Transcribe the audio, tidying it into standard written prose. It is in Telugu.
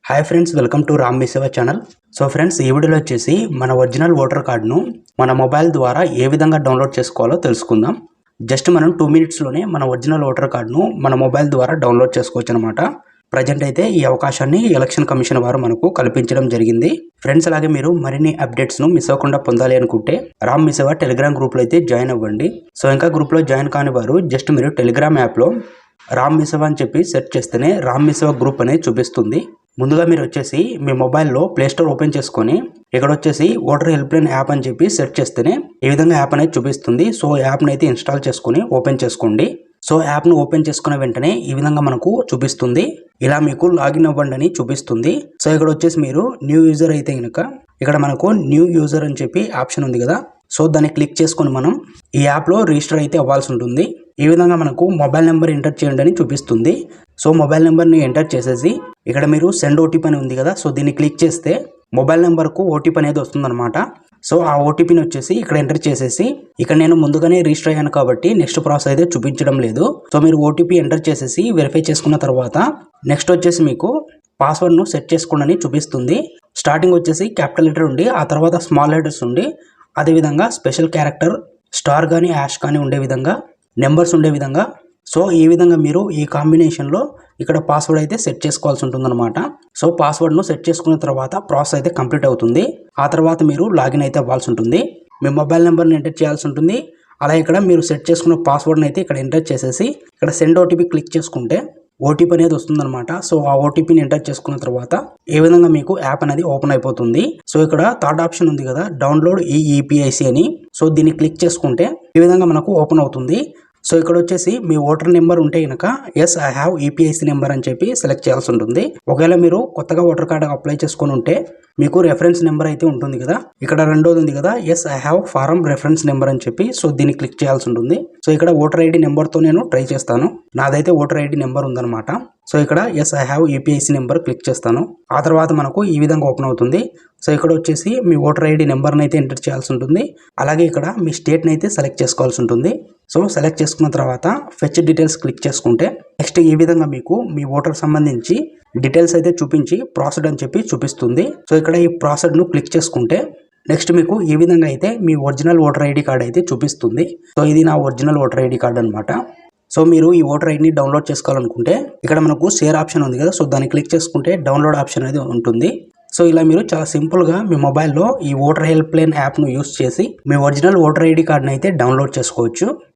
Hi friends, welcome to Ram మీ సేవ ఛానల్. సో ఫ్రెండ్స్, ఈ వీడియోలో వచ్చేసి మన ఒరిజినల్ ఓటర్ కార్డును మన మొబైల్ ద్వారా ఏ విధంగా డౌన్లోడ్ చేసుకోవాలో తెలుసుకుందాం. జస్ట్ మనం 2 మినిట్స్లోనే మన ఒరిజినల్ ఓటర్ కార్డును మన మొబైల్ ద్వారా డౌన్లోడ్ చేసుకోవచ్చు అనమాట. ప్రజెంట్ అయితే ఈ అవకాశాన్ని ఎలక్షన్ కమిషన్ వారు మనకు కల్పించడం జరిగింది. ఫ్రెండ్స్, అలాగే మీరు మరిన్ని అప్డేట్స్ను మిస్ అవ్వకుండా పొందాలి అనుకుంటే రామ్ మీ సేవ టెలిగ్రామ్ గ్రూప్లో అయితే జాయిన్ అవ్వండి. సో ఇంకా గ్రూప్లో జాయిన్ కాని వారు జస్ట్ మీరు టెలిగ్రామ్ యాప్లో రామ్ మీ సేవ అని చెప్పి సెర్చ్ చేస్తేనే రామ్ మీ సేవ గ్రూప్ అనేది చూపిస్తుంది. ముందుగా మీరు వచ్చేసి మీ మొబైల్లో ప్లేస్టోర్ ఓపెన్ చేసుకొని ఇక్కడ వచ్చేసి ఓటర్ హెల్ప్ లైన్ యాప్ అని చెప్పి సెర్చ్ చేస్తేనే ఈ విధంగా యాప్ అనేది చూపిస్తుంది. సో యాప్ని అయితే ఇన్స్టాల్ చేసుకొని ఓపెన్ చేసుకోండి. సో యాప్ను ఓపెన్ చేసుకున్న వెంటనే ఈ విధంగా మనకు చూపిస్తుంది. ఇలా మీకు లాగిన్ అవ్వండి అని చూపిస్తుంది. సో ఇక్కడ వచ్చేసి మీరు న్యూ యూజర్ అయితే కనుక ఇక్కడ మనకు న్యూ యూజర్ అని చెప్పి ఆప్షన్ ఉంది కదా. సో దాన్ని క్లిక్ చేసుకొని మనం ఈ యాప్లో రిజిస్టర్ అయితే అవ్వాల్సి ఉంటుంది. ఈ విధంగా మనకు మొబైల్ నెంబర్ ఎంటర్ చేయండి అని చూపిస్తుంది. సో మొబైల్ నెంబర్ని ఎంటర్ చేసేసి ఇక్కడ మీరు సెండ్ ఓటీపీ అని ఉంది కదా. సో దీన్ని క్లిక్ చేస్తే మొబైల్ నెంబర్కు ఓటీపీ అనేది వస్తుందన్నమాట. సో ఆ ఓటీపీని వచ్చేసి ఇక్కడ ఎంటర్ చేసేసి ఇక్కడ నేను ముందుగానే రిజిస్టర్ అయ్యాను కాబట్టి నెక్స్ట్ ప్రాసెస్ అయితే చూపించడం లేదు. సో మీరు ఓటీపీ ఎంటర్ చేసేసి వెరిఫై చేసుకున్న తర్వాత నెక్స్ట్ వచ్చేసి మీకు పాస్వర్డ్ను సెట్ చేసుకోండి అని చూపిస్తుంది. స్టార్టింగ్ వచ్చేసి క్యాపిటల్ లెటర్ ఉండి ఆ తర్వాత స్మాల్ లెటర్స్ ఉండి అదేవిధంగా స్పెషల్ క్యారెక్టర్ స్టార్ కానీ యాష్ కానీ ఉండే విధంగా నెంబర్స్ ఉండే విధంగా సో ఈ విధంగా మీరు ఈ కాంబినేషన్లో ఇక్కడ పాస్వర్డ్ అయితే సెట్ చేసుకోవాల్సి ఉంటుందన్నమాట. సో పాస్వర్డ్ను సెట్ చేసుకున్న తర్వాత ప్రాసెస్ అయితే కంప్లీట్ అవుతుంది. ఆ తర్వాత మీరు లాగిన్ అయితే అవ్వాల్సి ఉంటుంది. మీ మొబైల్ నెంబర్ని ఎంటర్ చేయాల్సి ఉంటుంది. అలా ఇక్కడ మీరు సెట్ చేసుకున్న పాస్వర్డ్ని అయితే ఇక్కడ ఎంటర్ చేసేసి ఇక్కడ సెండ్ ఓటీపీ క్లిక్ చేసుకుంటే ఓటీపీ అనేది వస్తుందన్నమాట. సో ఆ ఓటీపీని ఎంటర్ చేసుకున్న తర్వాత ఏ విధంగా మీకు యాప్ అనేది ఓపెన్ అయిపోతుంది. సో ఇక్కడ థర్డ్ ఆప్షన్ ఉంది కదా, డౌన్లోడ్ ఈ ఈపీఐసి అని. సో దీన్ని క్లిక్ చేసుకుంటే ఈ విధంగా మనకు ఓపెన్ అవుతుంది. సో ఇక్కడ వచ్చేసి మీ ఓటర్ నెంబర్ ఉంటే కనుక yes I have EPIC number అని చెప్పి సెలెక్ట్ చేయాల్సి ఉంటుంది. ఒకవేళ మీరు కొత్తగా ఓటర్ కార్డు అప్లై చేసుకొని ఉంటే మీకు రెఫరెన్స్ నెంబర్ అయితే ఉంటుంది కదా. ఇక్కడ రెండోది ఉంది కదా, yes I have form reference number అని చెప్పి సో దీన్ని క్లిక్ చేయాల్సి ఉంటుంది. సో ఇక్కడ ఓటర్ ఐడి నెంబర్తో నేను ట్రై చేస్తాను. నాదైతే ఓటర్ ఐడి నెంబర్ ఉందన్నమాట. సో ఇక్కడ yes I have EPIC number click చేస్తాను. ఆ తర్వాత మనకు ఈ విధంగా ఓపెన్ అవుతుంది. సో ఇక్కడ వచ్చేసి మీ ఓటర్ ఐడి నెంబర్ని అయితే ఎంటర్ చేయాల్సి ఉంటుంది. అలాగే ఇక్కడ మీ స్టేట్ని అయితే సెలెక్ట్ చేసుకోవాల్సి ఉంటుంది. సో సెలెక్ట్ చేసుకున్న తర్వాత ఫెచ్ డీటెయిల్స్ క్లిక్ చేసుకుంటే నెక్స్ట్ ఈ విధంగా మీకు మీ ఓటర్ సంబంధించి డీటెయిల్స్ అయితే చూపించి ప్రాసెడ్ అని చెప్పి చూపిస్తుంది. సో ఇక్కడ ఈ ప్రాసెడ్ను క్లిక్ చేసుకుంటే నెక్స్ట్ మీకు ఈ విధంగా అయితే మీ ఒరిజినల్ ఓటర్ ఐడి కార్డ్ అయితే చూపిస్తుంది. సో ఇది నా ఒరిజినల్ ఓటర్ ఐడి కార్డ్ అనమాట. సో మీరు ఈ ఓటర్ ఐడిని డౌన్లోడ్ చేసుకోవాలనుకుంటే ఇక్కడ మనకు షేర్ ఆప్షన్ ఉంది కదా. సో దాన్ని క్లిక్ చేసుకుంటే డౌన్లోడ్ ఆప్షన్ అనేది ఉంటుంది. సో ఇలా మీరు చాలా సింపుల్గా మీ మొబైల్లో ఈ ఓటర్ హెల్ప్ లైన్ యాప్ను యూస్ చేసి మీ ఒరిజినల్ ఓటర్ ఐడి కార్డ్ని అయితే డౌన్లోడ్ చేసుకోవచ్చు.